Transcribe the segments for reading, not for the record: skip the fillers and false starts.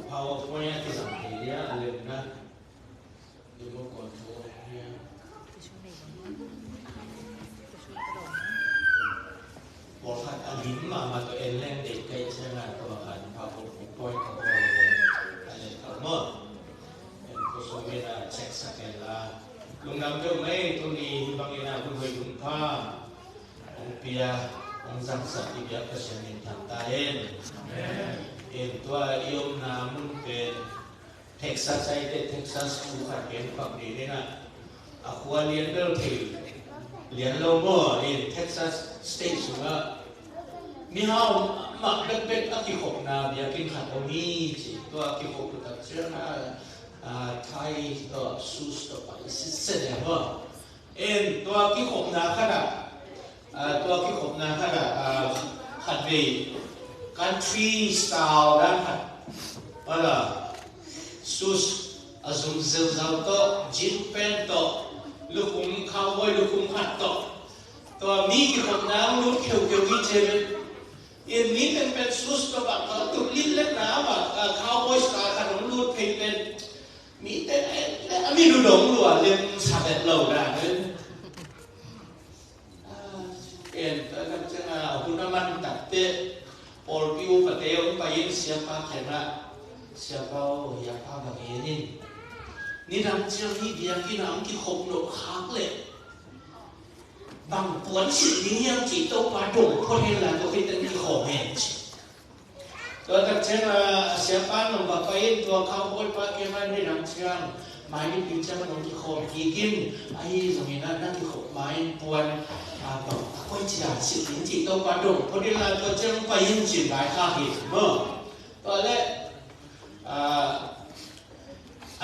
PowerPoint cái dòng thì đấy lên đó đi một con số nhaบอกว่าอันนี้มาตัวเองเล่นเด็กใกล้ใช่ไหมตัวขันPowerPoint ของเราเลยอะไรต่อเมื่อเป็นผู้สมัยน่ะเช็คสแกนละลุงนำเจ้าไม่ตรงนี้บางอย่างคุณเคยลุงผ้าองเปียองสังสัตย์ที่เบียบกระเสียงทางใต้เอ็นตัวโยมนามุนเป็นเท็กซัสไซเดเท็กซัสผู้ขัดเป็นฝั่งนี้นะอาควาเลียนเบลทีเลียนโลโม่เอ็นเท็กซัสสเตชันว่ามีเฮาหมักเป็นอากิขบนาเบียกินขัดเอานี้จีตัวอากิขบตัดเชื้อนะไทยตัวซูสตัวไปเสร็จแล้วเอ็นตัวอากิขบนาขนาดตัวอากิขบนาขนาดขัดวีcountry style นะขัดว่าล่ะซูสอาซุมเซลซาวโตจินเป็นโตลูกคุ้มข้าวไว้ลูกคุ้มขัดโตตัวมีกี่คนน้ำลูกเขียวเขียววิเจริญเอ็นมีเป็นซูสตัวแบบตุลินเล็กน้ำแบบข้าวไว้สไตล์ขนมลูกเพลงเป็นมีแต่มีดูดงหลวงเรียนสาเด็ดเหล่าได้เลยเอ็นแต่ก็จะคุณน้ำมันตัดเตะพอพิวประเดี๋ยวไปยินเสียงฟ้าแข็งละเสียงฟ้าอยากฟ้าแบบนี้นี่ทำเจ้าที่เดียกินน้ำกินขบหนกขาเลยบางปวนสิ่งนี้ยังจีโตปลาดุกพอเห็นแล้วก็คิดถึงที่ขอแม่ตัวตัดเช่นเสียป้าหนุ่มแบบไปตัวเขาโอยป้าเกี่ยมันนี่น้ำเชื่อมไม้นี่ปีเจ้าหนุ่มที่ขอกินไอ้ตรงนี้นั่นที่ขบไม้ปวนแบบค่อยจีสิ่งนี้จีโตปลาดุกพอเห็นแล้วตัวเจ้าไปยินจีบหลายข้าหินเมื่อตัวแรก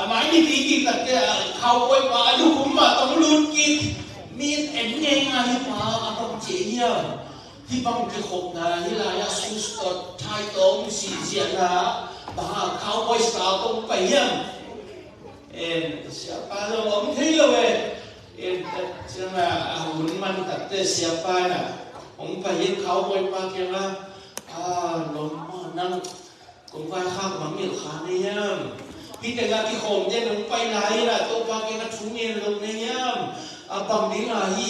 ไม้นี่ปีกินแต่เขาโอยป้าลูกผมมาต้องลุ้นกินมีเอ็นยังไงมาต้องเจียมที่บางที่ขบนะที่ลายสุสตดไทยตรงสีเจียนะบางเขาไปสาวตรงไปยังเสียป้าเราอมที่เลยจะมาหุ่นมันตัดเตะเสียป้าน่ะผมไปยังเขาไปป้าเกี่ยนะลมนั่งผมไปข้าวมันมีขาเนี่ยพี่แต่ละที่ขบเนี่ยลงไปไหนล่ะตัวป้าเกี่ยนะทุ่งเงินลงเนี่ยบางทีอ่ะฮี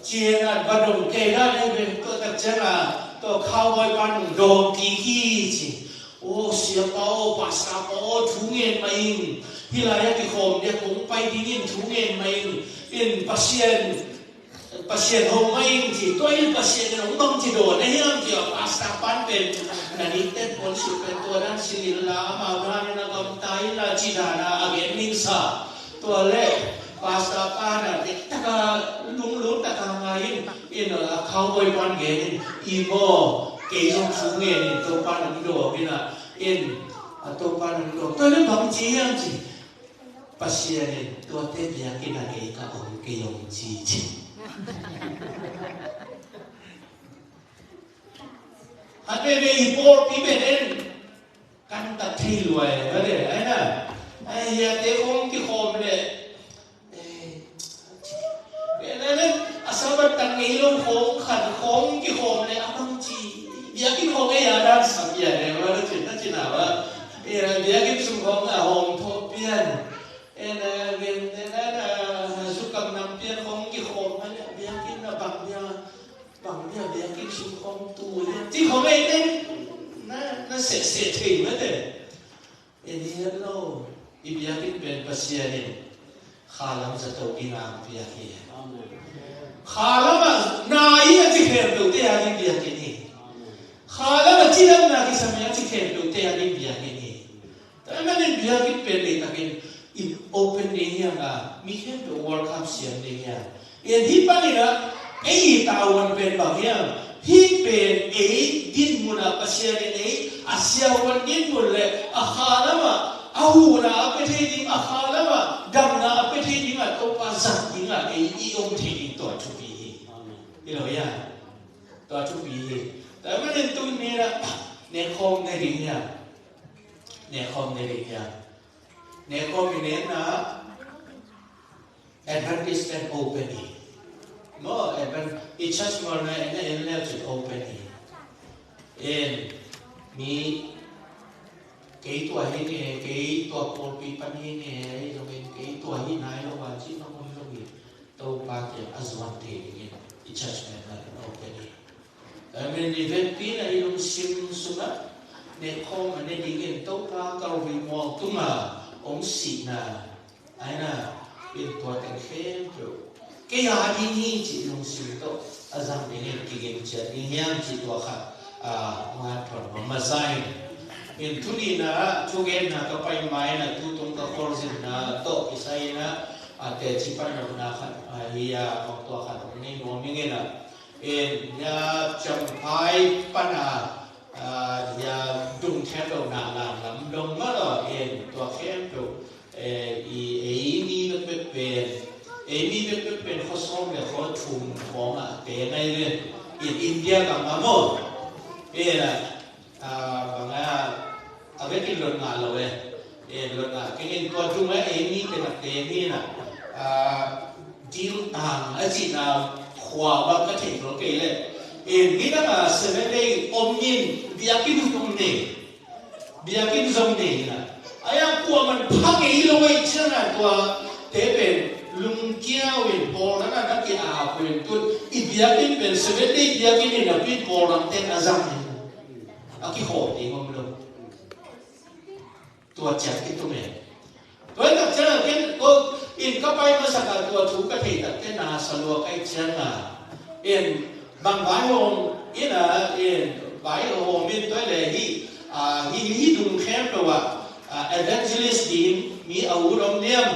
เจียนะบัดงเกล้าเนี่ยเป็นตัวตัดเจ้าตัวข้าวไว้บ้านโดนกี่จีโอ้เสียเป้าภาษาเป้าทุ่งเงินมาอินที่ไรที่โคมเนี่ยผมไปที่นี่ทุ่งเงินมาอินปัสเซียนหงมาอินจีตัวอินปัสเซียนหงต้องจีโดนเนี่ยยังจีภาษาปันเป็นนันนี่เต้นคนสุดเป็นตัวนั้นสิลิลามาด้านนั้นก็ตายละจีดานะอาเกนิงซาตัวเล็กภาษาปานะที่ตะการลุงตะการไงอินเขาไปปันเงินอีโมเกี่ยงสูงเงินตัวปันนั่งดูกินะอินตัวปันนั่งดูตัวนั้นบางทียังจีภาษาเนี่ยตัวเต้นยังกินอะไรก็องเกี่ยงจีฮันเดย์อีโปร์พี่เป็นกันตัดที่รวยก็เลยไอ้น่ะไอ้เหี้ยเด็กองที่โคมเลยนั่นasal tangilong kong kan kong ki kong le abang chi dia ki kong e ada sabia le wala cina ba dia ki sum kong hong tho pian ben na sukam nam pian kong ki kong dia ki na bang dia ki sum kong tu le ti kong e na se thi ma de dia lo dia ki ben pasia ni khalam sa to ki ngam pia ki खाला नाई अच्छी खेल पे आगे भी आगे नहीं खाला अच्छी लग ना कि समय अच्छी खेल पे आगे भी आगे नहीं तो मैंने भी आगे पहले तक इन ओपन नहीं है ना मिखे पे वर्ल्ड कप सियान नहीं है ये ही पानी ना ये तावन पे बागिया ही पे ये दिन मुना पसिया नहीं आसिया वन दिन मुले अखाला मा ahuna apetiti akhalama damna apetiti ma to pasang dinga ei om thini to chupi ilo ya to chupi ta manen tu nera ne khom ne rinya ne khom ne na advertisement opening mo it just more na en le opening en mi cái tuổi hi nè cái tuổi cổ bị pan hi nè rồi mình cái tuổi hi này nó vào chỉ nó không gì đâu ba cái azwan thì cái judgment là nó cái gì mình event pi là ilung sim suna ne không mà ne digin đâu ba câu vì mong tung mà ông xị na ai na bên tuổi thành khen rồi cái nhà đi ni chỉ ilung sim đâu azam ini digin jadi yang chỉ tuổi khác mà thuần mà sai in thuli na thugen na kapai mai na tu tung ka korzin na to isai na te chipan na khat hiya mong to khat ni no minge na in ya champai pana ya dung them do na lam dong ma lo in to khem do e mi be pen khosom le kho thum khom te nai le in India ka ma mo banga avec cái luật ngã rồi, luật ngã cái nên coi chung ấy mi cái đặc đề mi là deal tàng ở chỉ là khoa và cái thể nó kể lên, nghĩ rằng là sẽ đây ôm nhìn bia kinh dung này là, ai qua mình phá cái lâu ấy chứ là qua thế bên lung kia bên bò nó là cái bên tuần, bia kinh bên sẽ đây bia kinh này là bên bò làm tên azam này, cái khổ thì không được. Tua chặt cái tụi mình, với đặc chất là cái cô in các bay mà sạc tua thú cái thể đặc cái nào sờ lúa cái chân là in bằng vải hôm in là in vải hôm bên tới là hi dùng khem rồi evangelist din mi ấu đông niệm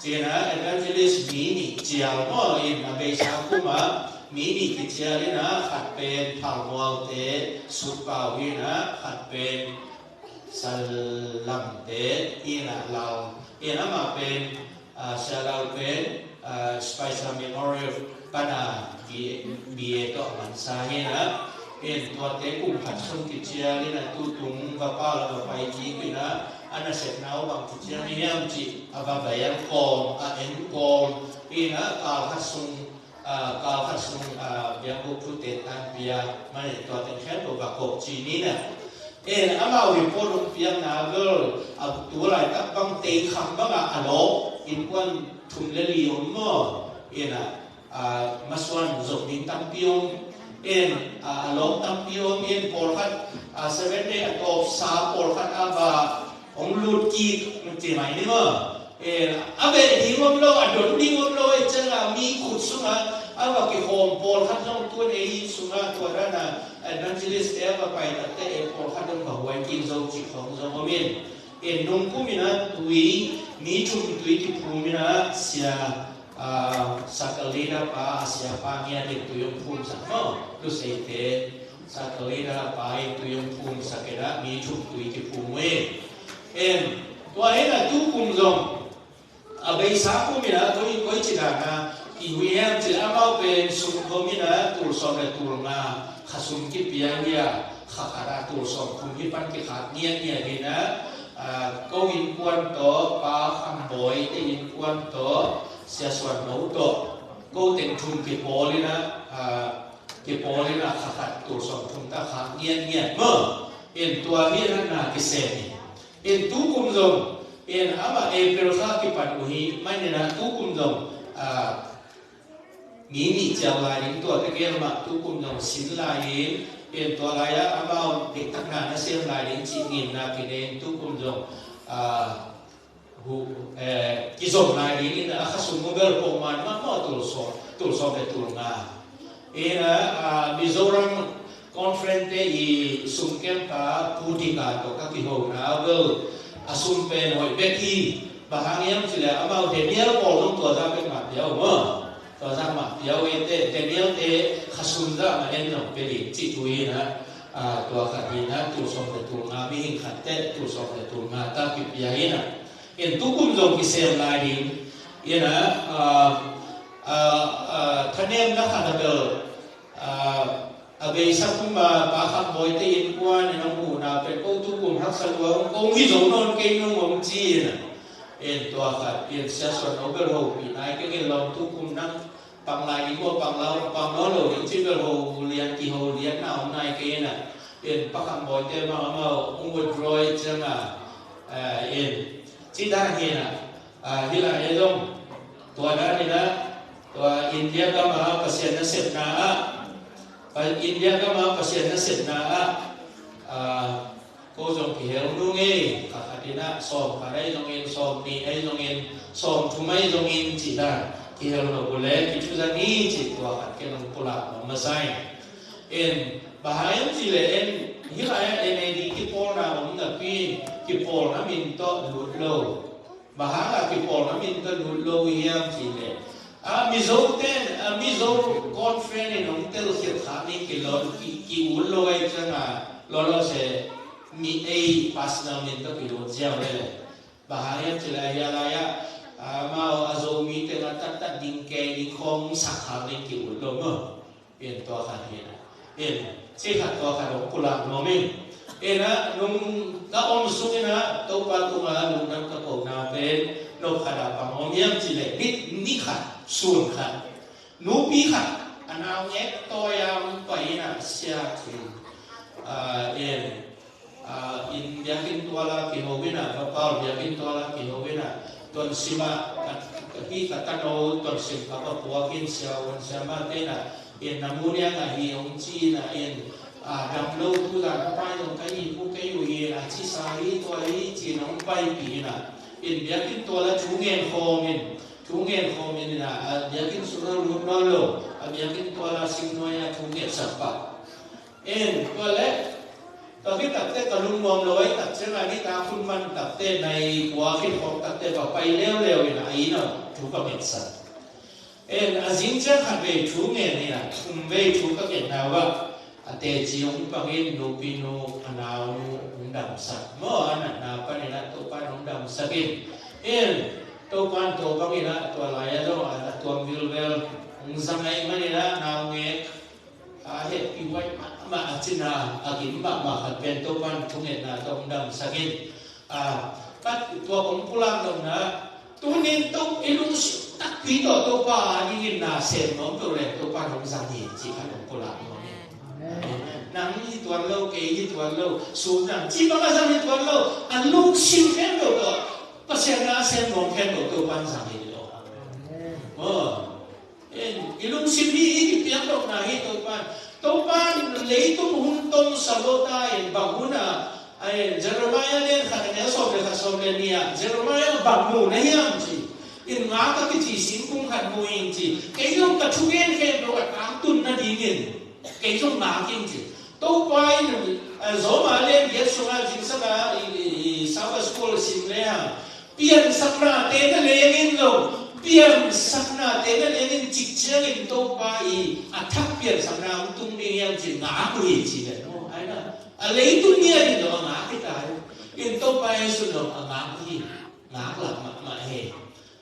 chỉ là evangelist mi nị chiều mà in là bây giờ cũng mà mi nị cái chiều đấy là khát bên thảo mộc thế sụp vào đi là khát bên salam te ina lao ina ma pen salau pen special memorial pada bie to man sa hena en to te kum phat sung ti chia ina tu tung va pa la pai ji ina ana set nau bang ti chia ni yam chi ava bayan kom en kom ina ka hat sung biang bu pu te tan bia mai to te khen bo va ko chi ni na amau report on piang nagal tu lai tak bang te kham bang alo in quan thum le li on mo maswan zok din tam piong alo tam piong por khat 7 day atop sa por khat ava ong lut ki ti mai ni mo ave di ngom lo adon di ngom lo changa mi khut sunga ava ki hom por khat jong tu nei sunga tu rana evangelist eva pai te por khat dong ba wai kin zo chi khong zo momin nong kumina tui mi thum tui ti phumina sia sakalina pa sia pa nia de tuyong phum sa no tu sei te sakalina pa tuyong phum sakera mi thum tui ti phumwe to ena tu kum zong abai sa kumina koi chi da na iwem chi amau ben sum komina tur so le tur nga khasum ki piania khakara tur so khum hi pan ki khat nia hina ko in kwan to pa kham boy te in kwan to sia swan no to ko ten thum ki polina khakat tur so khum ta khat nia mo en tua hi na ki se ni en tu kum zong en ama April kha ki pan uhi mai na tu kum zong mi chào lại đến tuổi cái kia mà tu cùng dòng xin lại đến tiền tuổi lại á bao để tất cả nó xem lại đến chị nghìn là cái đến tu cùng dòng cái dòng lại đến là khá sung mobile của mình mà tu so về tu nga Mizoram conference thì sung kem cả putika của các kỳ hậu nào cơ sung pen hội Becky và hàng em chỉ là bao để nhớ bỏ trong tuổi ra bên mặt nhau mà to ra mà piao ete Daniel te khasun ra ma en no peli chi tui na to kha ni na tu som te tu nga mi hin khat te tu som te tu nga ta ki pia ina en tu kum jong ki sem lai din ina thanem na kha bel abe sa kuma pa kha boy te in kwa ni no mu na pe ko tu kum hak sa lo ko mi jong non ke no ngom chi na en to kha en sia so no bel ho pi nai ke long tu kum nang bằng lại những bộ bằng lâu rồi những chiếc hồ liền kỳ hồ liền nào hôm nay kia nè in pakam boy te ma umudroy changa in cita hina hila edom tua da ni na tua India ka ma pasien na set na India ka ma pasien na set na cô dòng thì hiểu luôn nghe cả đi na sòm cả đây dòng in sòm đi ấy dòng in sòm thu mấy dòng in chỉ là thì hiểu nó có lẽ cái chú gia ni chỉ tua cái nó có là mà sai in bahaya chỉ là em hiểu là em đi cái pol nào cũng là cái pol nó mình to lụt lâu bahaya là cái pol nó mình to lụt lâu hiểm chỉ là mizo conference này nó tên là hiện khá này cái lo cái uốn lâu ấy chứ mà lo sẽ mi ai personal mình to cái đồ gieo đây bahaya chỉ là ya mau azo mi te tắt đinh kê đinh khom sắc khá này cái uốn lâu mà in to khá này in chỉ khá to khá nó cũng là nó mình in á nung đã ôm xuống in á tàu pa tu mà nung đang cái cổ nào bên nộp khá là bằng ôm yếm chỉ là nít khá xuân khá nụ pi khá anh ao nhét to ya quậy na xia thì in yakin tuala kihovina kapal yakin tuala kihovina tuan sima tapi kata no tuan sim apa puakin siawan sama tena in namunia ngahi ongci na in dam lo tu dan pai dong kai pu kai ui na chi sai to ai chi nong pai pi na in yakin tuala chungen khomin na yakin sura lu no lo yakin tuala simnoya chungen sapa in tuale tapi tập te kalung mom loi tập che na ni ta khun man tập te này kwa khi khom tập te ba pai leo ina ai na thu ka met sa en azin cha khat ve thu nge ni na thum ve thu ka ke na wa ate jiong pangin no pino anau ndam sa mo ana na pa ni na to pa ndam sa kin en to pan to pangin na to la ya do ana to vil vel zangai mani na na nge hết cái quay mà trên là cái mà hạt bên tô pan không hề là đồng đầm sakin bắt tua cũng pulang đồng na tu nên tu ilung tak pi tô pa ni na sen mong tô le tô pan đồng sang ni chỉ phải đồng pulang nang ni tuan lâu cái ni tuan lâu xuống nang chỉ bằng sang ni tuan lâu anh lúc xin phép đồ đó pas sen na sen mong phép đồ tô pan sang ni đó ilung xin đi cái tiếng đọc na hi tô pan lấy tô hun tôn salota in baguna ai Jeremiah lên khát nghe so lên nia Jeremiah bagu na hiam chi in ngã các cái chỉ xin cung khát mùi in chi cái trong cả chú gen khen đồ cả tuần na đi nhìn cái trong ngã kinh chi tô pai gió mà lên biết số nào chính xác là sao school xin lên ha pian sakna tên là lên rồi pian sakna tên là lên chích chơi in tô pai thắc pian sakna tung đi em chỉ ngã của gì chỉ vậy thôi ai là lấy tung nia thì nó ngã cái cái in tô pai số nó ngã gì ngã là mà hè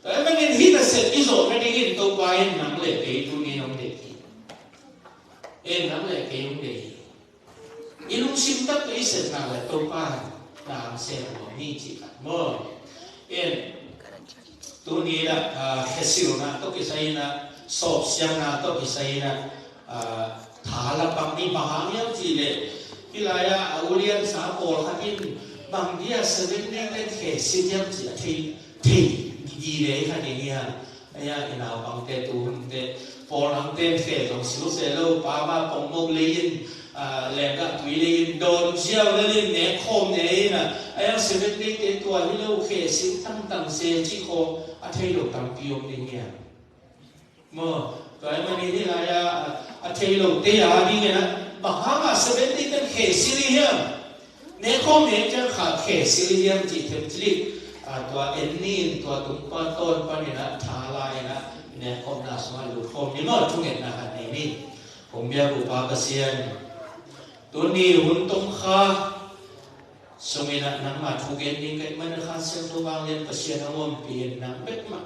tại vì nên hít là sẽ ví dụ cái in tô pai nắm lại cái tung nia không để em nắm lại cái không để ilung sim tak cái sẽ nào là tô pai làm sẽ của mình chỉ cả mơ em tu ni là hesiu na to kisai na sop siang na to kisai na thala pang ni bahang yang chi le kilaya ulian sa pol hakin bang dia seven ne le the sin yang chi thi di le kha ni ya aya ina bang te tu te pol ang te the dong siu se lo pa ma pong mo le yin lem ga tui le yin don jiao le yin ne khom ne na aya seven ne te tu ni lo khe sin tang se chi kho a thei lo tam piom ni ya mo cái mà đi thế là thầy đầu tiên là đi nghe mà hắn là sẽ bên đi cái khế sĩ hiểm nếu không nên cho khế sĩ hiểm chỉ thêm chỉ tua ennin tua tung pan tôn pan này là thà lại là nếu không là sao lục không nhưng mà chúng nghe là hạt này đi không biết của ba cái xiên tuần này hun tung kha xong rồi là nằm mà thu kiến đi cái mà nó khá xem thu vang lên cái xiên ông ôm tiền nằm bết mà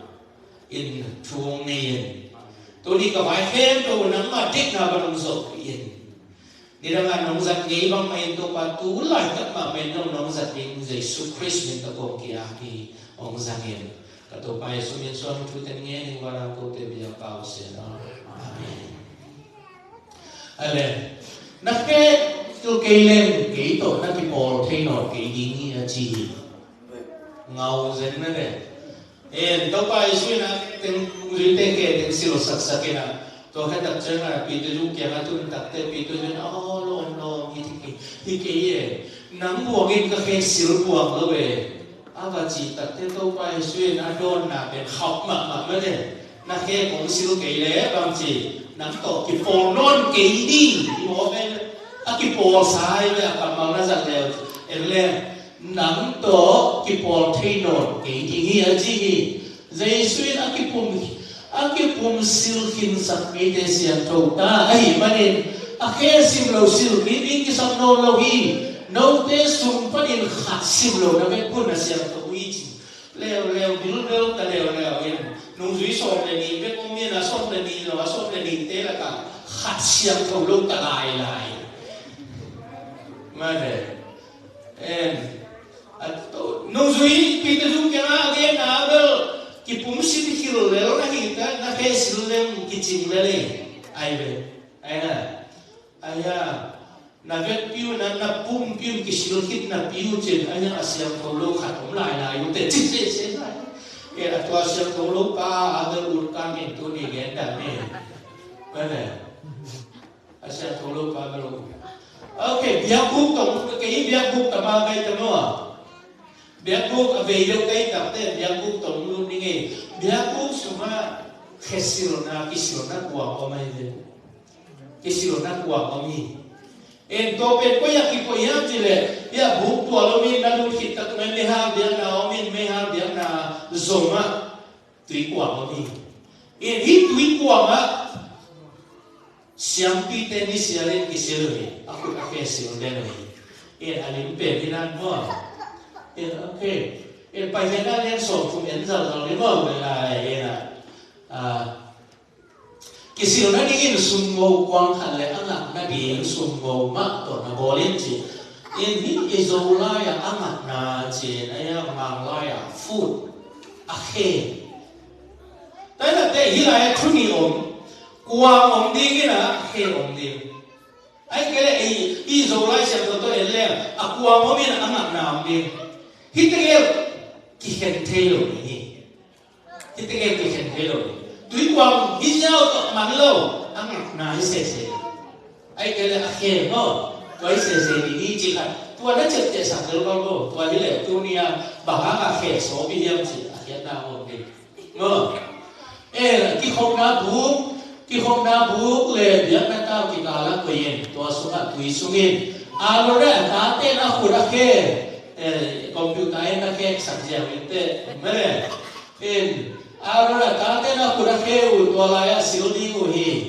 in chuông này tôi đi cả vài phen tôi nắm mà thích nào bằng dầu yên đi ra ngoài nông giật nghĩ bằng mình tôi把tú lại các mà mình nông giật đi Jesus Christ mình ta cùng kia thì ông giang yên cả tôi bài số miền xuân chú tên nghe nhưng mà làm tôi bây giờ bảo sẽ nó amen amen nãy cái tôi cây lên kỹ tổ nó cái bò thay nọ kỹ đi như gì ngầu dân nó đấy em đâu phải suy na tiếng duy tên kể tiếng siêu sắc sắc cái nào tôi hay đặt chân là bị tôi dùng kia là tôi đặt tên bị tôi dùng lo thì cái nắm buông cái khen siêu buông rồi về và chỉ đặt tên đâu phải suy na đôn làเป็นhọc mà mới đấy na khen cũng siêu cái lẽ bằng chỉ nắm tổ cái phổ non cái đi một bên cái phổ sai là cầm bằng nó giật đều em lên nắm tổ cái phổ thay nổi cái nghĩa gì dây xuyên cái phum siêu kinh sắc cái thế xiêm trâu ta ấy mà nên khen xiêm lâu siêu cái đi cái sắm nô lâu hi nô thế sum phát hiện khát xiêm lâu nó biết phun là xiêm trâu hi leo bilul ta leo em nung duy sôm lên đi biết không biết là sôm lên đi rồi sôm lên đi thế là cả khát xiêm trâu lâu ta lại mà để em nung duy khi tôi dùng cái nào cái nào đó cái phum xịt khi rồi leo nó hiện ta nó cái xịt lên cái chim lên ai vậy ai à na vet piu na pum piu cái xịt hít na piu trên ai à xiêm trâu lâu khát cũng lại cũng thế chết lại cái là tua xiêm trâu lâu pa ada urkan itu ni cái đàn này vậy xiêm trâu lâu pa lâu ok biar buk tổng cái biar buk tầm bao cái tầm nào biar buk về đâu cái tập thế biar buk tổng luôn đi nghe biar buk semua kesilna kuah omai deh kesilna kuah omi ento pen ko ya ki ko ya jile ya buk tua lo min na lu khit tak men meha biar na omin meha biar na zoma tui kuah omi hi tui kuah ma siampi tenis siarin kisilui aku pakai silden ni alim pe dinan mo okay pai na len som kum en zal zal mo la kisil na dingin sumgo kwang khan le angak na ding sumgo ma to na bolin chi hi izola ya angak na chi na ya mang la ya food tai la te hi la ya thuni quang ông đi cái là khe ông đi ai cái này ý rồi lại xem tôi em lên quang ông biết là ăn mặc nào đi hít cái khen thế rồi nhỉ hít cái khen thế rồi túi quang hít nhau tọt mặn lâu ăn mặc nào hít xe ai cái là khe nó cái xe đi chỉ là tôi đã chợt sạc được đâu tôi đi lấy tôi nia bảo hàng khe số bây giờ chỉ khe nào ông đi ngờ cái không nào đúng cái hôm nào buộc lệ biết là tao chỉ cả là quên tua xuống là tùy xuống in rồi đấy ta tên là khu đặc kê computer ấy đặc kê sẵn sàng như thế mấy rồi đấy ta tên là khu đặc kê tua lại siêu đi của hi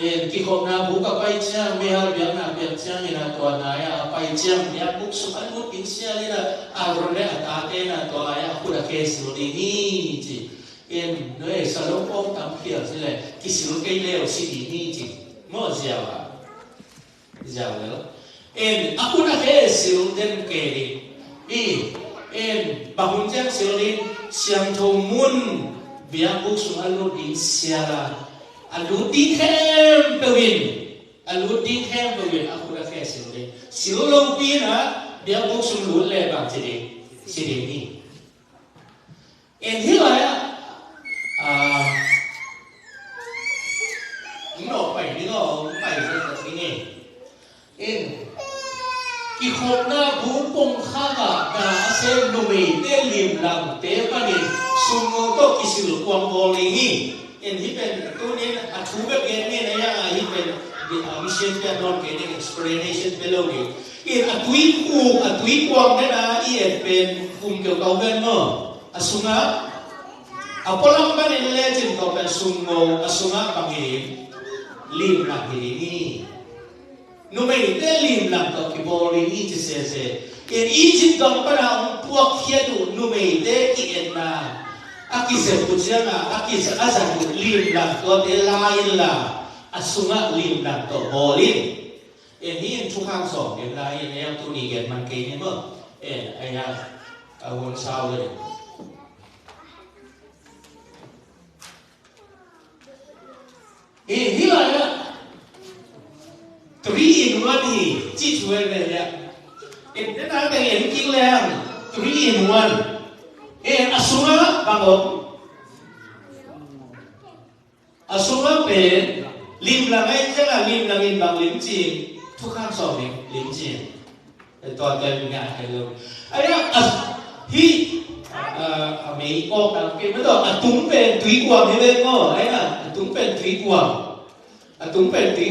cái hôm nào buộc cái bay chăng mấy hai biết chăng như là tua này bay chăng biết buộc xuống ăn buộc bình xe đi là rồi đấy ta tên là tua lại khu đặc kê siêu đi hi chỉ nơi sao lúc ông tắm kia thế này cái sự cây leo xí đi như gì mua giàu đó aku nak ke siêu den kề đi bà hun trang siêu đi xiang thâu muôn bia buk sung alu đi xia la alu đi hem pewin aku nak ke siêu lâu pin bia buk sung lúa lẹ bằng chỉ đi ni hi lại nó phải rất là cái nghề cái hôm na bố bông khác đã xem đồ mì tên liềm làm tế ba đi sung ngô tô cái sự quang bò lì hi hi bên tôi nên thú bếp cái này này hi bên mission cái non cái này explanation below đi túi quang đấy là bên cùng kiểu cầu bên mà sung apalang ba ni legend ko pen sungo asunga pangirim lim na hirini numei te lim na to ki boli ni ti se Egypt gam para puak hiadu numei te ki enna akise pujana akise azan lim na to te lain la asunga lim na to bolin hi chu khang song em lai em tu ni gen man ke ni mo ai ya awon sao le hi lại á thực 3 in 1 hi chi chuan le ya in na ta en king le 3 in 1 asunga bangom asunga pen lim la ngai jala lim la in bang lim chin thu kham so lim chin to ta nga hello aya hi Mỹ có cái mới đó túng bên túy quàng như bên ngô ấy là túng bên túy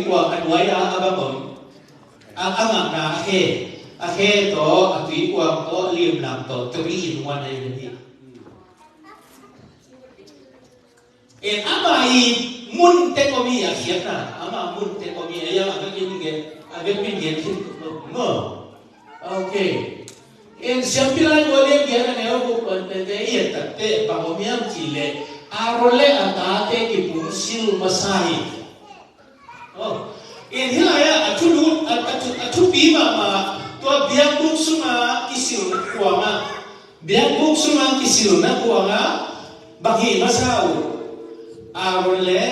quàng anh quay ra ba mộng ngạc na he to túy quàng to liềm làm to three in one này đi em ama i mun te ko mi khiat na ama mun te ko mi ya ga cái gì ngô okay en siampilan wole gena ne ko konte de yeta te pamomiam chile arole atate ki punsil masai en hilaya atu bima ma to biang buk suma kisil na kuanga bagi masau arole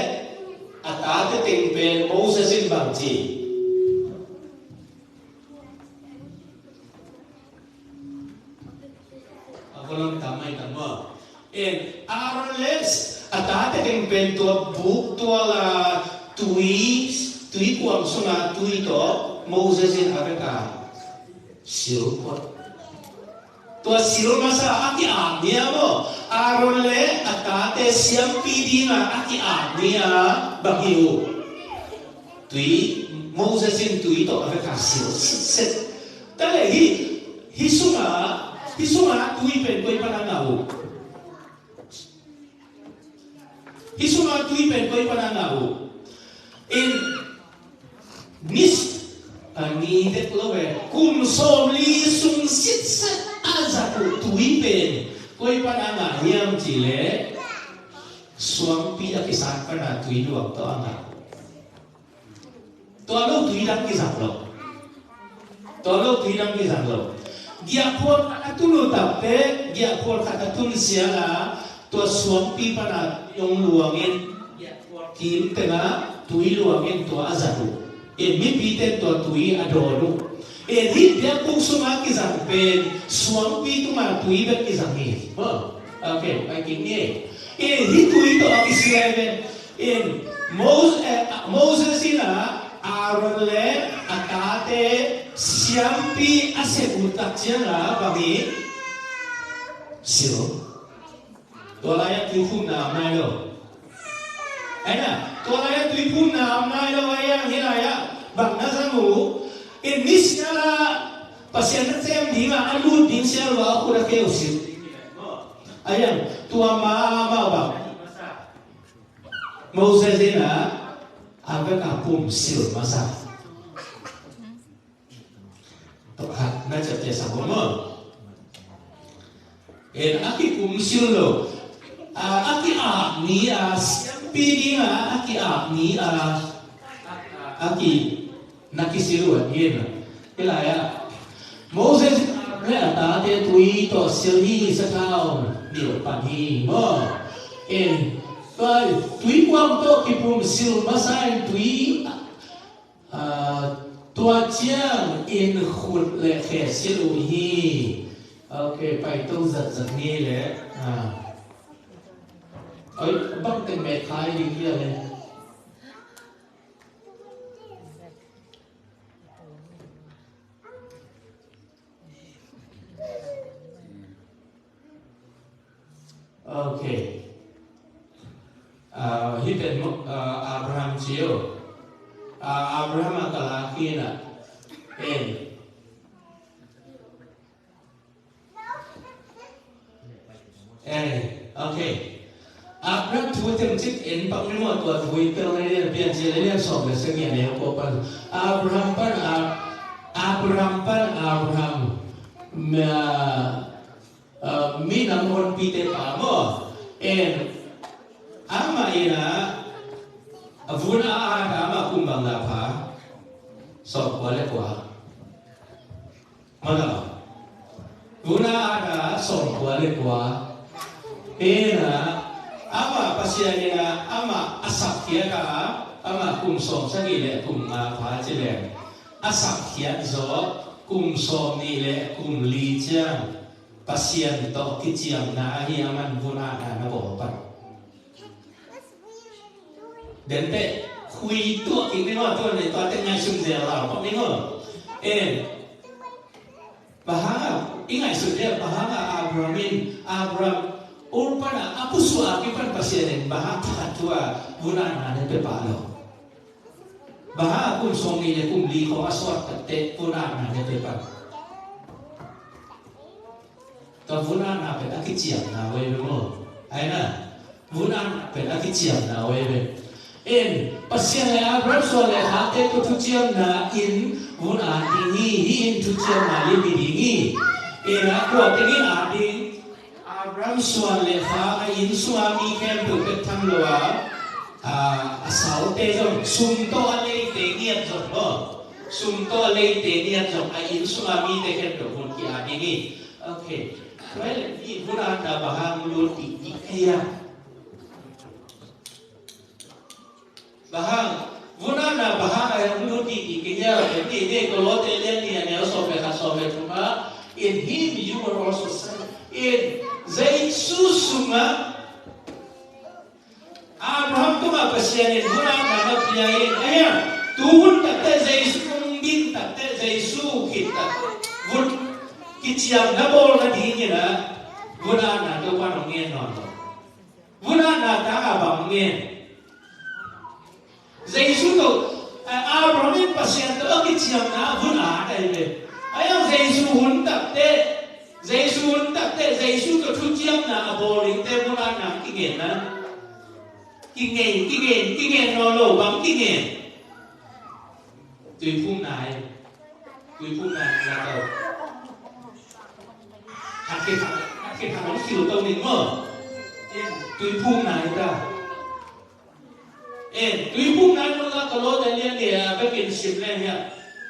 atate tempen Moses in bangji kolom tamay tamo en arles atate keng pento buk to la tui kuang suna tui to Moses in Africa silpot to sil masa aki amia mo arole atate siam pidina aki amia bagiu tui Moses in tui to Africa sil set tale hi suma tui pen koi panangau in nis ani det lowe kum som li sung sit set azaku tui pen koi pananga hiam chile suam pi akisan pana tui luang to anga to lo tui dang ki sang lo dia pun atulu tape dia pun katatun siala to suam pi pana yong luangin dia pun kim tengah tui luangin to azatu mi piten to tui adoru hi dia pun suma kisang pen suam pi tu ma tui bet kisang ni okay baik ni hi tui to akisiaven Moses ina arole atate siampi asebutak jala bagi silo tolaya tuipun namai lo tolaya tuipun namai lo ayang hilaya bang nasamu inis nyala pasien sem dinga alu din sel wa aku dah keusil ayang tua mama bang Moses ina agak kapum sil masa na chapter sa bomo en aki kumsil lo aki ni siampi dinga aki aki nakisiruan yen ilaya Moses re atate tui to silhi sakao nil pani mo en tui kwam to kipum sil masain tui tua chiang in khut le khe silu hi okay pai tu giật ni le ơi băng tên mẹ khai đi kia lên okay hi tên Abraham chiều Abraham akalaki na okay Abraham thu thêm chiếc in bằng cái một tuần vui tương lai liên biên chế liên sòng để sinh nghiệm này có phần Abraham mi nam hồn pite pamo ama ina vuna ama kumbang lapa sok wale kwa mana vuna ada sok wale kwa ama pasianina ama asakya ka ama kum som sagile kum phá chile asak hiat zo kum som ni le kum li chang pasien to kiciam na hi aman vuna na bo pan đến thế khui tua kinh cái ngõ tua này toa tên ngay sung dẻo là có mấy ngõ bahanga ingai sudah bahanga Abraham urpana aku suami pan pasien bahanga tua bulan ada pepalo bahanga kun songi le kum li ko aswat kate bulan ada pepal to bulan apa tak kiciam na we mo ai na bulan apa tak kiciam na we pasien le Abraham so le ha te tu kiciam na in bulan ini in tu kiciam na li dingi aku tingin ading Abraham so le ha in suami kem tu ketang loa asal te jom sum to ale te niat jom lo sum to ale te niat jom in suami te kem tu pun ki adingi okay well ni bulan da bahang lu ti kaya bahang bulan da bahang yang lu ti kaya jadi dia kalau te lihat ni yang so be cuma in him you were also saved in zai susuma Abraham tu apa pasien bulan da piain ayah tuhun takte zai sungin takte zai su kita bun kiciam na bol na dingin na bulan na tu pan ngien non bulan na ta abang ngien zai su tu Abraham pasien tu kiciam na bulan dai le ayang Yesus huntak te Yesus ke tujiam na aboling te bulan na kingen nolo bang kingen tùy phun này là đâu hạt cái thằng nó siêu tông mình mở tùy phun này ra tùy phun này nó là cái lô đại liên địa bên biển xịp lên nha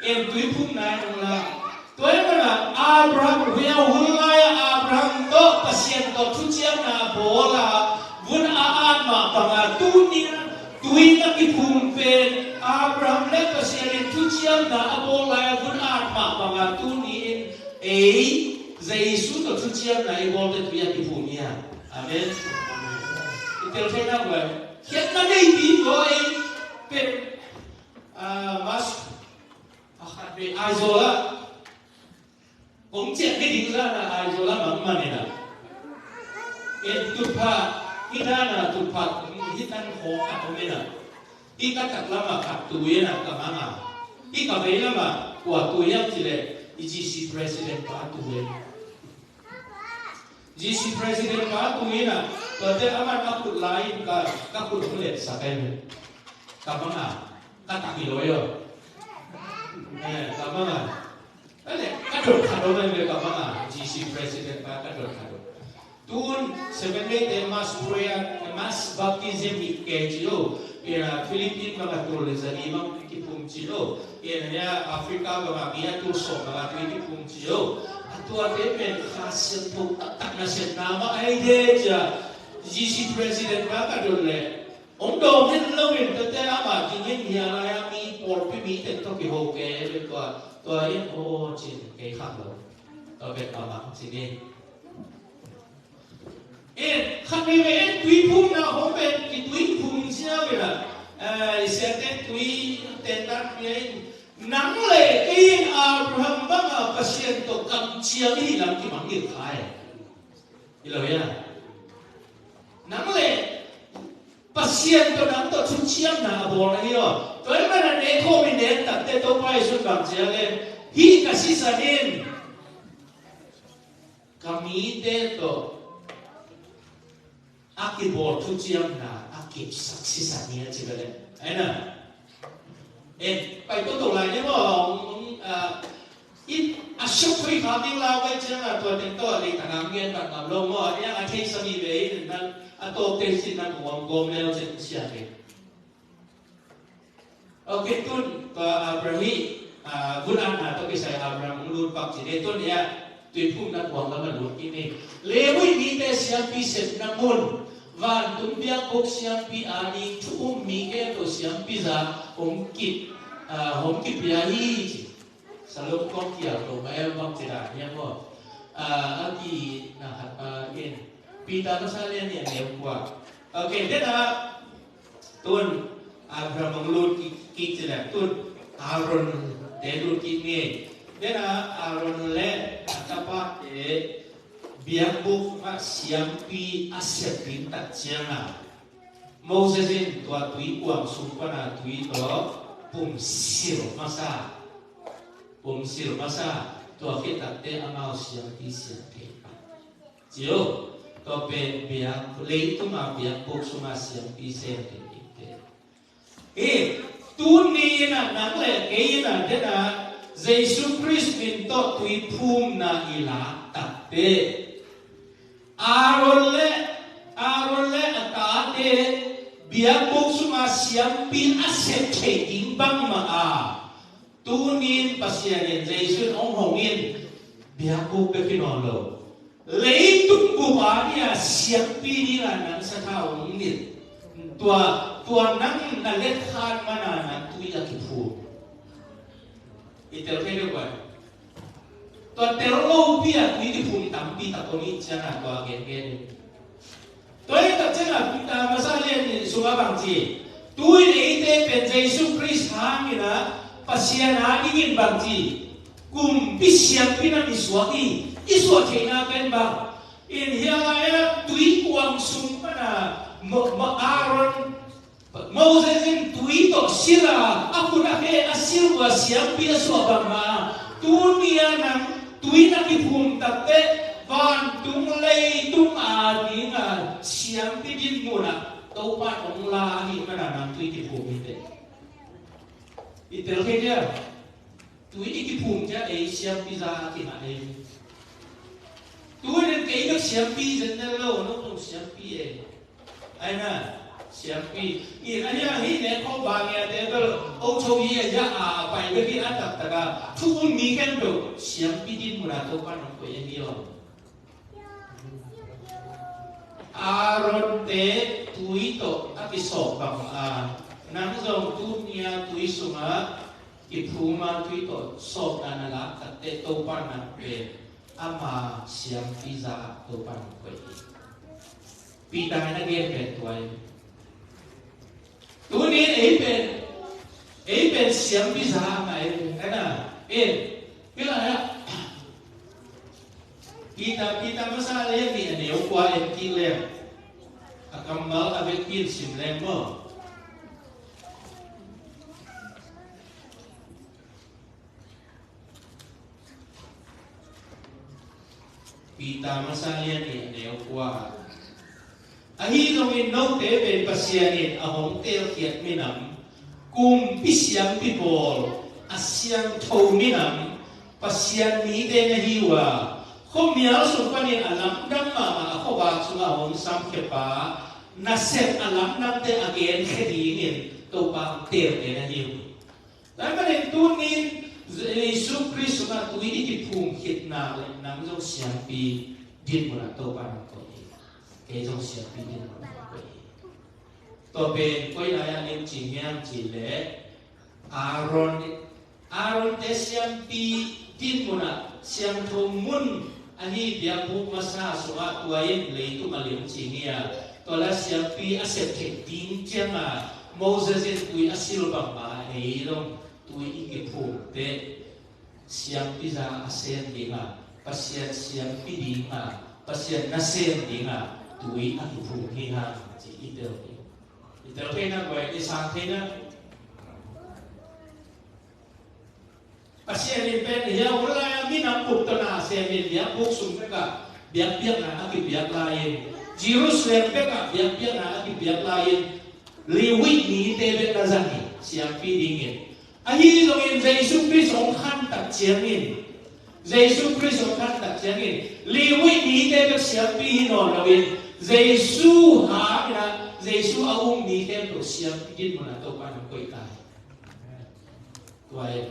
tùy phun này nó là tôi mà Abraham huyao hulai Abraham to pasien to tujiam na bola vun aan ma panga tunia tui na ki phum pen Abraham le pasien tujiam na bola vun aan ma panga tuni Yesus to tujiam na bola tuia ki phumia amen itel thế nào vậy hiện nay đi với pen mas akan be azola cũng chuyện cái định ra là ai rồi làm mà này nè, cái tụt phá, cái ra là tụt phá, cái tan khó cả không biết nè, cái cắt cắt lắm mà cắt tuổi nè, cả mang à, cái cà phê lắm mà, của tuổi em chỉ là GC president cả tuổi, GC president cả tuổi nè, rồi thế anh các cụ lại các cụ không lệ sao cái này, cả mang à, các tạc gì rồi rồi, cả mang à. Kadot kadot yang mereka mana GC President Pak kadot kadot. Tun sebenarnya mas proyek mas baptism ikejilo, era Filipin mga tulis ani mang kipumjilo, era Afrika mga biya turso mga kipumjilo. Atu ate men hasil pun tak nasib nama idea GC President Pak kadot le. Ondo hin lawin tete ama kingin hialaya mi porpi mi tento ki hoke lekwa. Tôi ô chỉ cái khác rồi tôi biết ở mạng chỉ đi khác đi về túi phun nào không biết cái túi phun sao vậy là sẽ tên túi tên đắt vậy nắng lệ cái Abraham bác ở pasien tổ cầm chia đi làm cái mảng nghiệp khai như là vậy nắng lệ pasien tổ nắng tổ chung chia nào bỏ này rồi tôi mà là để không mình đến tập để tôi quay xuống bằng chia lên hi kasih sanin kami dito akibor tujiam na akib saksi sania cigale aina pai to lại nhé mà ít asok phi khám đi lao cái chứ là tôi tính tôi đi thằng nam nghiên thằng nam lông mà nhá anh thấy sao đi về nên tôi tên xin anh hoàng gom lên trên xe này okay tun Abraham bulan atau kisah Abraham ulur pak jadi tun ya tuipun nak buang lama lur ini lewi ni te siampi set namun van tumbia kok siampi ani tu mi ke to siampi za hom kip biahi selalu kau kia tu bayar bang cerah ni apa lagi nak in pita masalah ni yang kuat. Okay, dia tuan Abraham mengelut kita tuan Aaron delut kini dia Aaron le apa biar buk siampi asyik pintar jangan Mosesin tua tui uang sumpah tui to pumsir masa tua kita te angau siampi jauh to pe biar lei tu biar buk sungai siampi siampi tu ni na le kaya na dia Yesus Kristus minta tui pum na ila tapi Aaron le atade biar buk sungai siampi aset imbang tunin pasien Yesus hongin biar buk bekinolo leitung buahnya siampi ni nang sakau ni tua nang nalethan mana nang tui lagi pu itu kaya apa tua terlalu biar tui di pu tampi tak koni jangan tua gen tua itu jangan kita masalah ni sungai bangji tui ni itu pen Yesus Kristus hamina pasien ingin bangji kum siampi na iswaki kena pen bang in hiya tui kuang sumpah na Aaron Moses in tuito sila aku nak asil wa siampi aswabama dunia nang tuina kipum tatte van tunglei tung adinga siampi din muna taupa onglahi mana nang tui kipum ite itel kaya tui kipum ja siampi za kina tui den kaya siampi jenelo no siampi Aina siampi inanya ini kau bangnya tebel ocowi aja apa yang kita atas taga tuh mikan tu siampi din murato kan aku yang dia Aaron te tuito tapi sobang nang zong dunia tui sunga ipuma tuito sob nala kate topan nape ama siampi za topan aku Pita na gen tuai. Tunin eipen siam bisa mai kana pila ya. Pita masalah ni ane ukwa kile. Akamal avec pil simlemo. Pita masalah ni ane ukwa ahi longin no te ben pasianin ahong tel kiat minam kum pisyam pipol asyang thau minam pasian ni de na hiwa khomial sumpanin alam damma akhoba sunga hong sam kepa nasep alam nam te again khedingin to pa tel de na hiwa dan tunin Yesus Kristus na tuini ki phum khitna nam jong siampi din mona to pa ko cái trong sự quy định của quỷ. Tôi bên quay lại anh chị em chỉ lẽ Aaron te siam pi tin muna siam thong mun ani biang bu masa soa tuain le tu malim chingia tola siam pi asep ke tin chama Moses en tui asil bamba ei long tui ike pu te siam pi za asen dinga pasien siam pi dinga pasien nasen dinga tui aku punya ha itu kena buat ini sangatnya pasien ini pen ya ulai minam putana semen ya buksum mereka biak na aki biak lain Jerusalem mereka biak na aki biak lain liwit ni tebet nazani siap dingin ahi dongin Yesus Kristus kan tak ciamin Yesus Kristus kan tak ciamin liwit ni tebet siap hinon lawin Yesus ha Yesus aung ni tem to siam pidin mo na to pa ng koy kai. Tuay.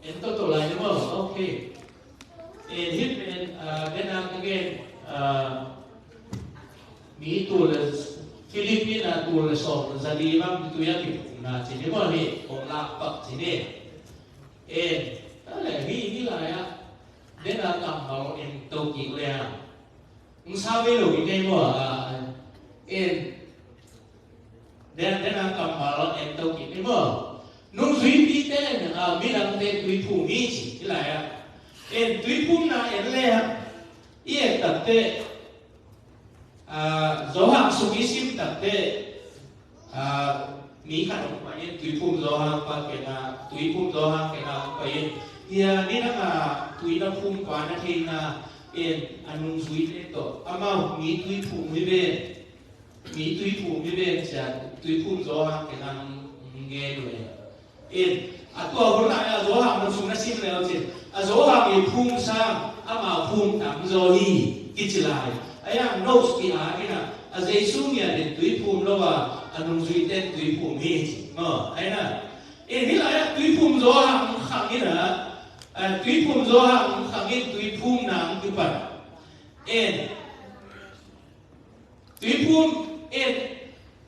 Ento to lain mo, okay. And him then again mi to Filipina to so sa limang dito ya na chỉ nếu mà đi ông lạc bậc chỉ nên em đó là nghĩ lại á đến là cầm vào em tàu kỹเลยอ่ะsao biết được cái mà em đến là cầm vào em tàu kỹ cái mà nông suy đi tên mi làm tên tùy phụ mi chỉ cái lại á em tùy phụ na emเลยอ่ะem tập tên gió hàng số ký sim tập tên mi kan ông phải tùy phụ gió hàng và cái là tùy phụ gió hàng cái là phải ya ni na tui na phum kwa na thin na en anung zui te to ama mi tui phu mi be cha tui phum zo ha ke na nge lo en atua hol na zo ha mo sung na sim le chin a zo ha mi phum sang ama phum tam zo hi kichilai aya nos ki a ni na a jesu mi a den tui phum lo wa anung zui te tui phum mi ma ai na en ni la ya tui phum zo ha khang ni na tùy phum zo hàng khang in tùy phum nang tu pan en tùy phum en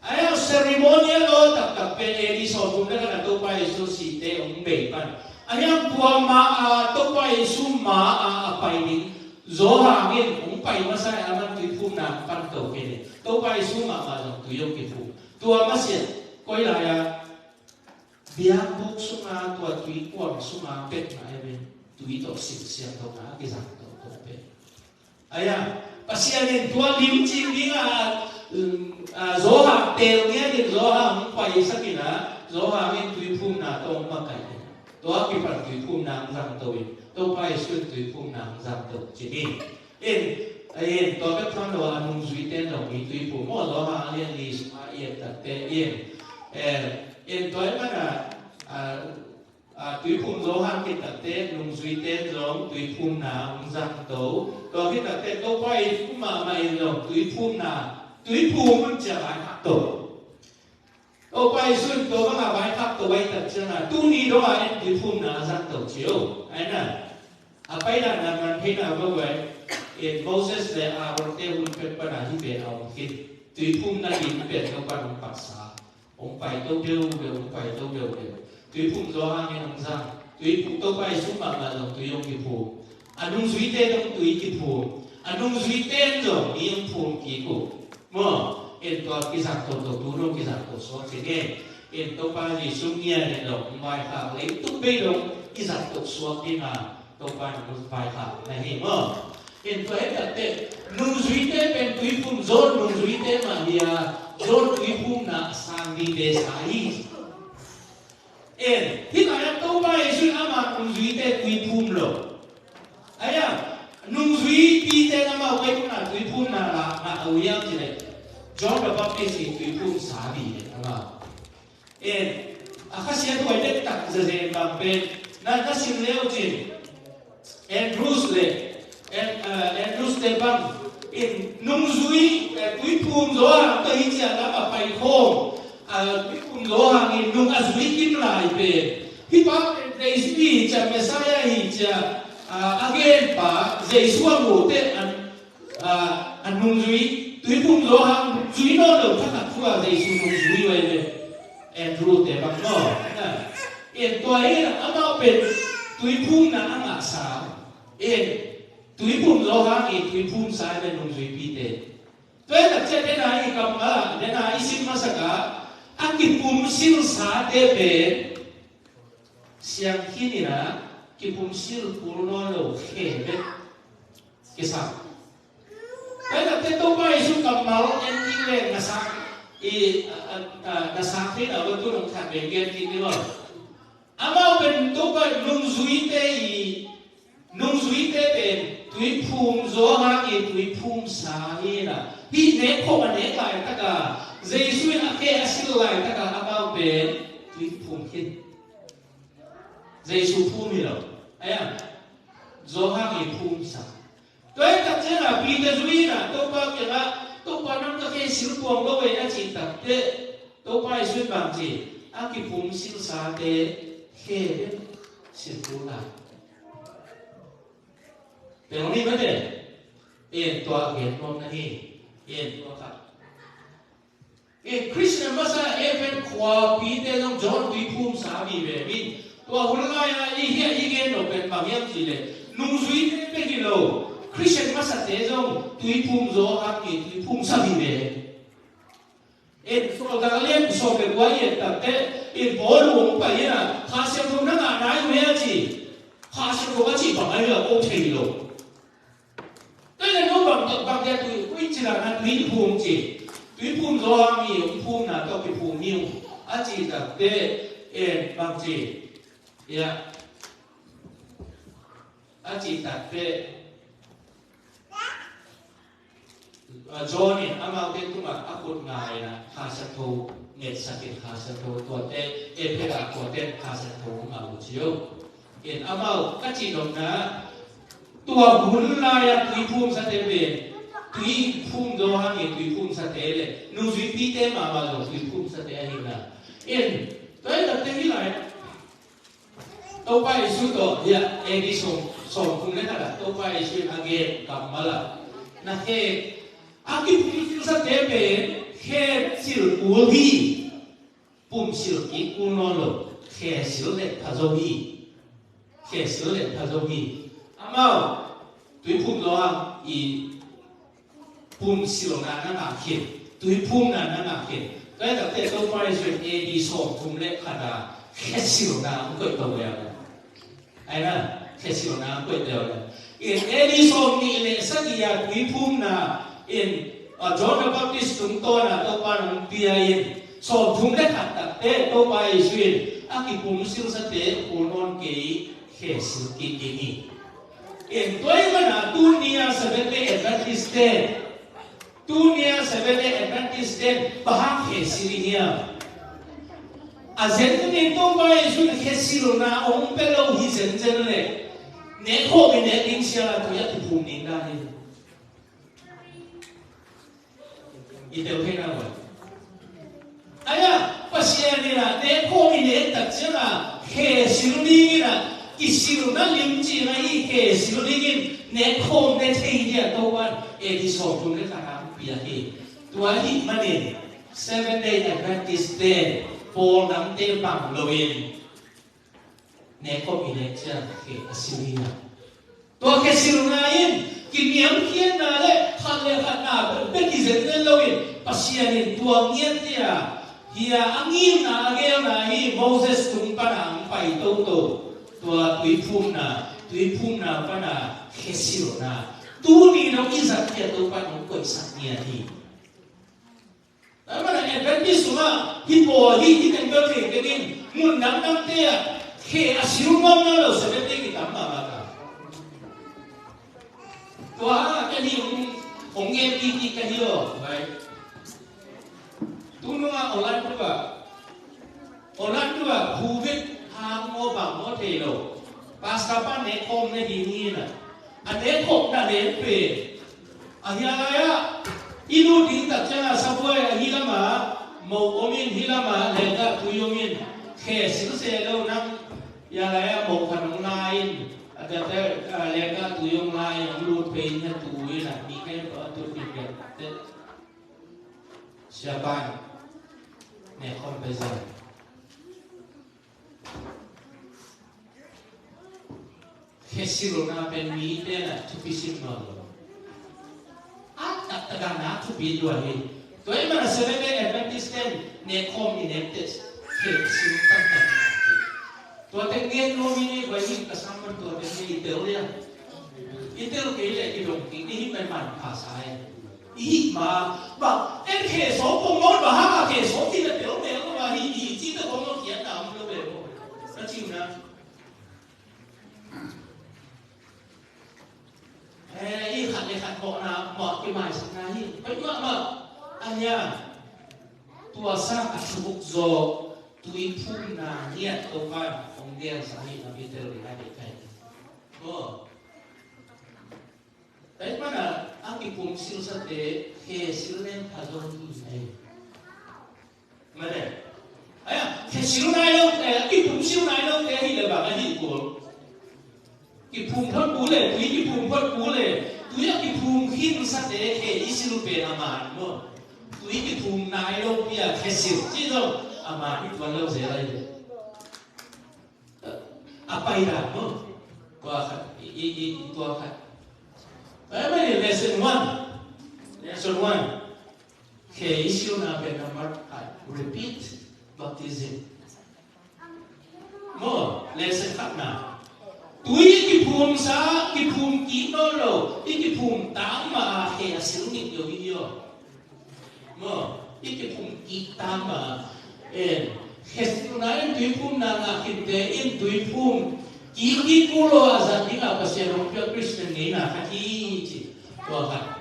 ayaw ceremonial lo tak pe edi so phum na kana to pa Yesu si te ong be pan ayaw tua ma to pa Yesu ma pai ni zo hàng in ong pai ma sai aman tùy phum nang pan to ke ne to pa Yesu ma jong tu yo ke phum tua ma sia koi la ya biang buk sunga tua tui kuang sunga pet na ebe tui to siang to na ke zang to pet aya pasianin tua lim ching dinga zo ha tel nge din zo ha hung pai sakina zo ha min tui phum na to ma kai tua ki par tui phum na zang to wi to pai sun tui phum na zang to chini en to ka thang lo anung zui ten lo mi tui phum mo zo ha lian li sma yen ta te en toy mana tùy phum zo han cái tập te nung suy tên giống tùy phum na ung giang tấu còn cái tập te tấu quay phum mà in giống tùy phum na tùy phumมันจะหลายขับตtấu quay xuân tấuก็มาหลายขับตấu quay tập chân là tu ni đó là em tùy phum na giang tấu chiếu ấy nèไปนั่นมันพี่น่ะว่าไว้Moses และAaron เตหุ่นเป็นปัญหาที่เป็นเอาคิดตùy phum naหินเป็นกับปัญหาปัสสาông phải đâu đều ông phải đâu đều tùy phum zo hang nghe nông giang tùy phum đâu phải xuống mà dòng tùy ông kịp phum nung suy tên ông tùy kịp phum nung suy tên rồi mi ông phum kịp phum mà en to cái giặc tổ tu đâu cái giặc tổ số thế nghe en đâu phải gì xuống nghe này đâu ngoài khảo lấy túc bê đâu cái giặc tổ số đi mà đâu phải một vài khảo này hiểu mà en to hết tệ nung suy tên bên tùy phum zo nung suy tên mà đi John tùy phum na sang đi về sai en thì lại đâu phải suy ama nung suy tên tùy phum lo aya nung suy pi tên ama quay cũng là tùy phum là âu yang gì này John the Baptist tùy phum sa đi ama en akasya tuai det tak zeze bang ben na sin leo chin Andrews te bang in nung suy tùy phum zo hàng tới chia là mà phải khom tùy phum zo hàng in nung azui kim lại về hi pa they speak cha Messiah hi cha again pa Jesus ngủ te an nung suy tùy phum zo hàng suy nó được thắc thua Jesus nung suy về Andrew te bang no en toy ama pen tùy phum na anga sa tùy phum zo hang tùy phum sai bên nung suy pi te toy tak che te na i kam a de na i sim ma saka aki phum sil sa te pe siang khi ni na ki phum sil pur no lo khe be ke sa toy tak te to bai su kam mal en king le na sa na sa thế nào với tôi đồng thản về gen thì như vậy, ama bên tôi coi nung duy tế bên tùy phum gió hàng gì tùy phum sa gì là hi nét không mà nét lại tất cả dây xuyên ake asil lại tất cả ama bên tùy phum hin dây su phum gì đâu, ấy à gió hàng gì phum sa, tôi thật sự là vì cái duy là tôi coi cái là tôi quan năm các cái siêu quang đâu vậy anh chị tập thế tôi phải xuyên bằng gì anh kịp phum siêu sa thế khe siêu phum làแต่ตรงนี้ไม่ได้ตัวเห็นมองนั่นนี่ตัวครับ Christian masa even kwa pite ng John Wipum sabi min tua hulaya ihia igen no pen pangyam sile nung zui pe kilo Christian masa te jong Wipum zo aki Wipum sabi be so galien so be guai tate in bol wong pa ya khasem thum na nai me chi khasem ko chi ba ai la ko thei lo tai le no bang ya tu kui chi la na Wipum chi Wipum zo ami Wipum na to Wipum niu a chi tate bang chi ya a chi tate Johnny, ama ke tuma akut ngai na khasato net sakit khasato to te epera ko te khasato ma uchiyo en ama kachi dom na tua bun la ya Wipum sa te be Wipum do ha nge Wipum sa te le nu zui pi te ma ma do Wipum sa te hi na en toi da te hi lai to pai su to ya edi som kum le ta to pai su age kamala na ke Aki pum sa tebe he sil ulhi pum sil ki unolo he sil le tazohi amao tui pum doang I pum sil na ngakhin tui pum na ngakhin kai ta te to pai su e di so pum le khada he sil na ko to ya ai na he sil na ko to ya e di so ni le sakia tui pum na in John the Baptist tung to na to pa ng piyain so thung le khat te to pa isuin aki pum sil sa te unon ke hesil ki ni en toy mana dunia Seventh-day Adventist bahang hesilia azen ni to pa isun hesil na ong pelo hi zen le ne ko ne ding sia to ya ti pum ni da ni Ito kena buat. Ayah pasien ni lah, neko ini tak cina ke siluni lah, kisiluna limci lagi ke siluni neko nete dia tuan di sokong kita orang piahi. Tuan ini mana? Seventh-day Adventist Day, Paul nanti bang loin. Neko ini cina ke siluni. Tuan ke siluni Kiniam kian na le khalle khana beki zen loin pasianin tuang niat dia hia angin na age na hi Moses tung panang pai to tua Wipum na pana khesilo na tu ni no izat dia to pan ko isak nia hi mana Adventist ma hipo hi kan go ke kenin mun nam te ke asirumam na lo sebete kita ma Tua kan ni ong ti kan yo bai tu nunga olan tua hubit hang mo bang mo te lo pas kapan ne kom ne di ni na ane kom na le pe ahia ya inu ding ta cha sa boy hilama mo omin hilama le ga tu yomin khe sil se lo nang ya ya mo khan lain ada lega tuyung lai yang lu penya tuwi lah ni kan ko tu pikir siapa ne kompeza kesilo na pen mi de na tu pisim no tak na tu pi dua ni to e mana Seventh-day Adventist ne kom ni ne tes kesilo tak Tua tengen no mini bagi kesamar tua tengen itel ke ile ki dong ki ni mai man pa sai i ma ba en ke so ko mo ba ha ke so ti de lo me lo ba hi ji de ko mo kian na mo lo be mo na chi na i khat le khat ko na mo ki mai sa na hi pa ma anya tua sa ka subuk zo Wipum na niat to kan ong dia sahi na bitel di hadi kai oh tapi mana ang Wipum sil sa te he sil nen pazon tu sai mana aya he sil na yo Wipum sil na yo te hi le ba ga hi ko Wipum phot bu le Wipum phot bu le tu ya Wipum hin sa te he isil pe na man mo tu túi cái thùng nái đâu bây giờ khai xỉu chứ đâu mà cái tuần lâu sẽ đây bay ra nữa qua khát tua khát vậy mà lesson one cái issue nào về number repeat baptism lesson khác nào túi cái phùm sa cái phùm kín đó rồi cái phùm tám mà hệ sử dụng nhiều video cái phùm kín tám mà hệ sử dụng này túi phùm nào là kinh tế túi phùm kín cô lo rằng những là cái rong cho Christian này là cái gì đó hả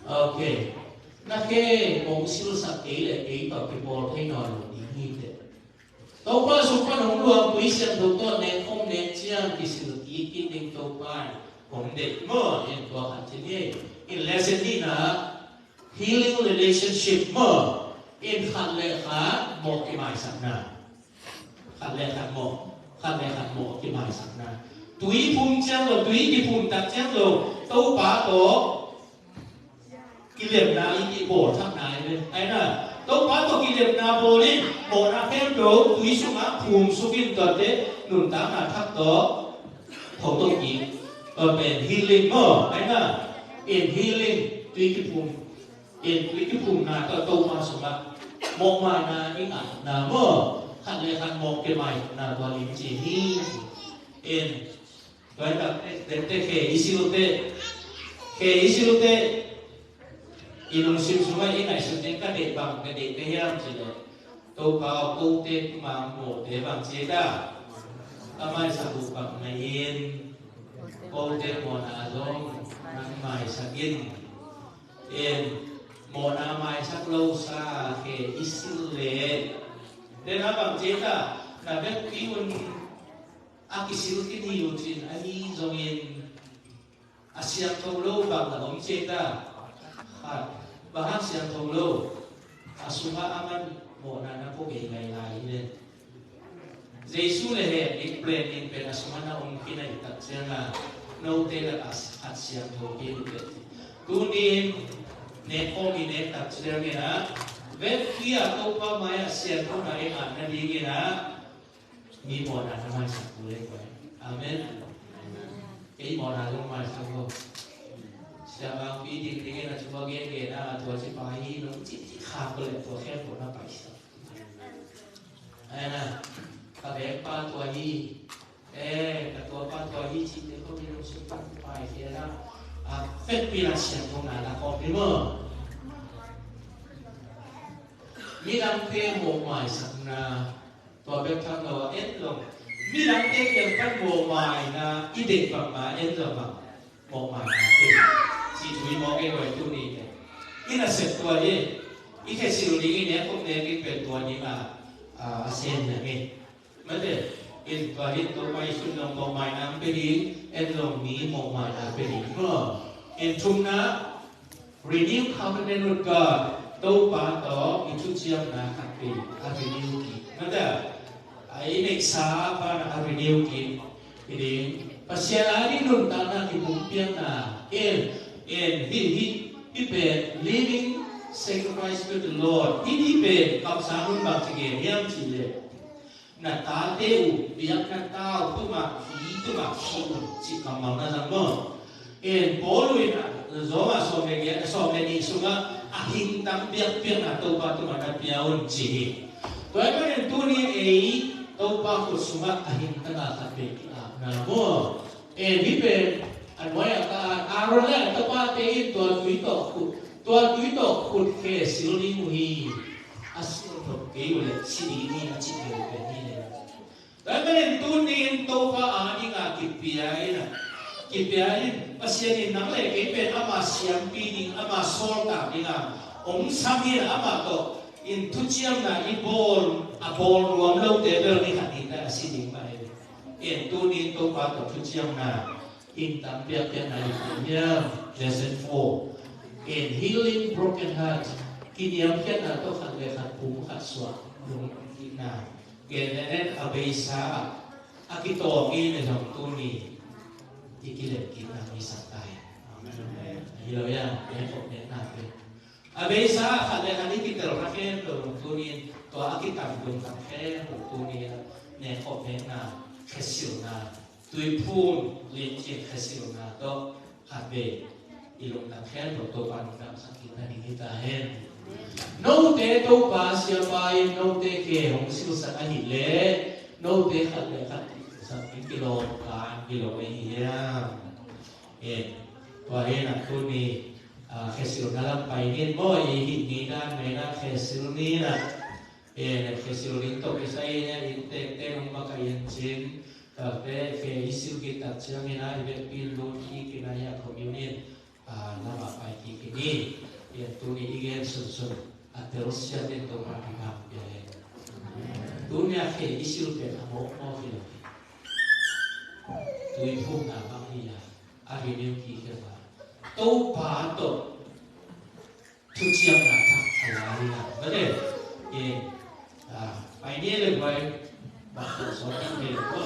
ok na cái ông siêu sắc ấy là ấy bảo cái bò thay nồi đi như thế đâu có số con không luôn quý xem đâu có nên không nên chiang thì sự kỹ kỹ định đâu phải không để mở nên có hạt thế này in lesson đi là healing relationship mở in khát lệ khá một cái bài sắc na khát lệ khát một cái bài sắc na túi phun chiang rồi túi cái phun đặt chiang rồi đâu bả tổ cái liềm nào cái bổ thằng này lên ấy là đâu có tổ cái liềm nào bổ đi bổ nào thêm chỗ túi xuống á phùm xuống viên tuần đấy nụn tám là thắp đó thổ tổ kỹ ở bên healing mở ấy là in healing túi cái phùm in túi cái phùm nào có tô mà xuống á một mai là những ảnh là mở khăn lệ khăn một cái mày là toàn lính chỉ hi in vậy là đến đây khề isiu tê inung sim semua ini sudah kan dek bang ke dek teham sila tau kau kau teh mang mo teh bang ceda amai sabu bang nain kau teh mo na zong nang mai sagin mo na mai sak lâu sa ke isil le dan abang ceda na bet kiun akisil kini ucin ai zongin asiam tau lâu bang na om ceda bahas yang tolo asuha aman mo na po kay lain din Jesu lehe explain in pena sumana kinay tat siya nga no tela as at siya to kinute kunin ne ko ine tat siya nga vet kia to pa maya siya to na na digi na ni mo na naman sa kulay ko amen kay mo na naman sa ko siapa pilih dengan sebagai gena atau siapa ini nong cici kabel atau handphone apa sih? Ana, kabel apa tuh ini? Ketua apa tuh ini cici kau minum susu apa sih? Ana, fetpilasi yang mana kau minum? Minang teh mau mai sana, tuh betul nggak entlong. Minang teh yang kan mau mai na ide pama entlong mau mai chỉ tụi mò cái người tu ni này, cái là sệt tua đi, cái cái xử lý cái này cũng nên cái quyền tua như mà sen này nghe, mới được, cái tua hết tua bay xuống lòng bò mài nắm bên đi, em lòng mì mò mài nắm bên đi, đúng không? Em chung na renew covenant with God, đâu ba đó cái chút chiêm na khắc bị, renew kỹ, mới được, ấy này xa ba na renew kỹ, cái đi, pasal lagi nun tanah di bumpian na, and he been living sacrifice to the Lord. He been kam sanun bang sige yam chile. Na ta teu biak na tao tu ma fi chi kam mang na zammo. And bolu na zoma so me ge so me ni sunga ahin tam biak na to pa tu ma na piaun chi. Toy ma nen tu ni ei to pa ko sunga ahin ta ka pe na mo. And he been anh nói là Aaron là các bạn thấy tuần quý tộc khụt khe xử lý mùi asil thuộc cái gọi là xử lý ni là chỉ điều cái này đấy nên tu nên tu pa anh ngà kịp bia pasien ni nang lệ cái bên ama siam pi ni ama sol ta ni ngà ông sami là ama to in tu chiam na i bol ruam lâu te bel ni khát ni là xử lý mai in tu nên tu pa to tu chiam na in tampia penalnya lesson 4 in healing broken heart kiniam na to khan le khan pum khat swa lung na genet abesa akito gi ne jong tu ni ikile kina mi satai amen hilo ya ko ne na pe Abesa kale kali kita orang kan turunin tua kita belum kan turunin ne kok na kesilna tui pun leceh kesilna to habe ilung kan to pan kam sakit ni kita hen no te to pas ya pai no te ke hong sil sa ani le no te khat sa kilo kan kilo ya tua hen turunin kesil dalam painin boy ini dan mereka kesil ni lah, kesil itu kisahnya intek rumah kain jin, tapi kesil kita jangan ada pilu kina ya komunin, nama baik ini, tu ini kan susun, terus siapa itu orang hamil, dunia kesil kamu mau film, tu itu nama dia, akhirnya kita tau pa to tu chiam na ta ala ya bale pai ne le bai ba so so ni le ko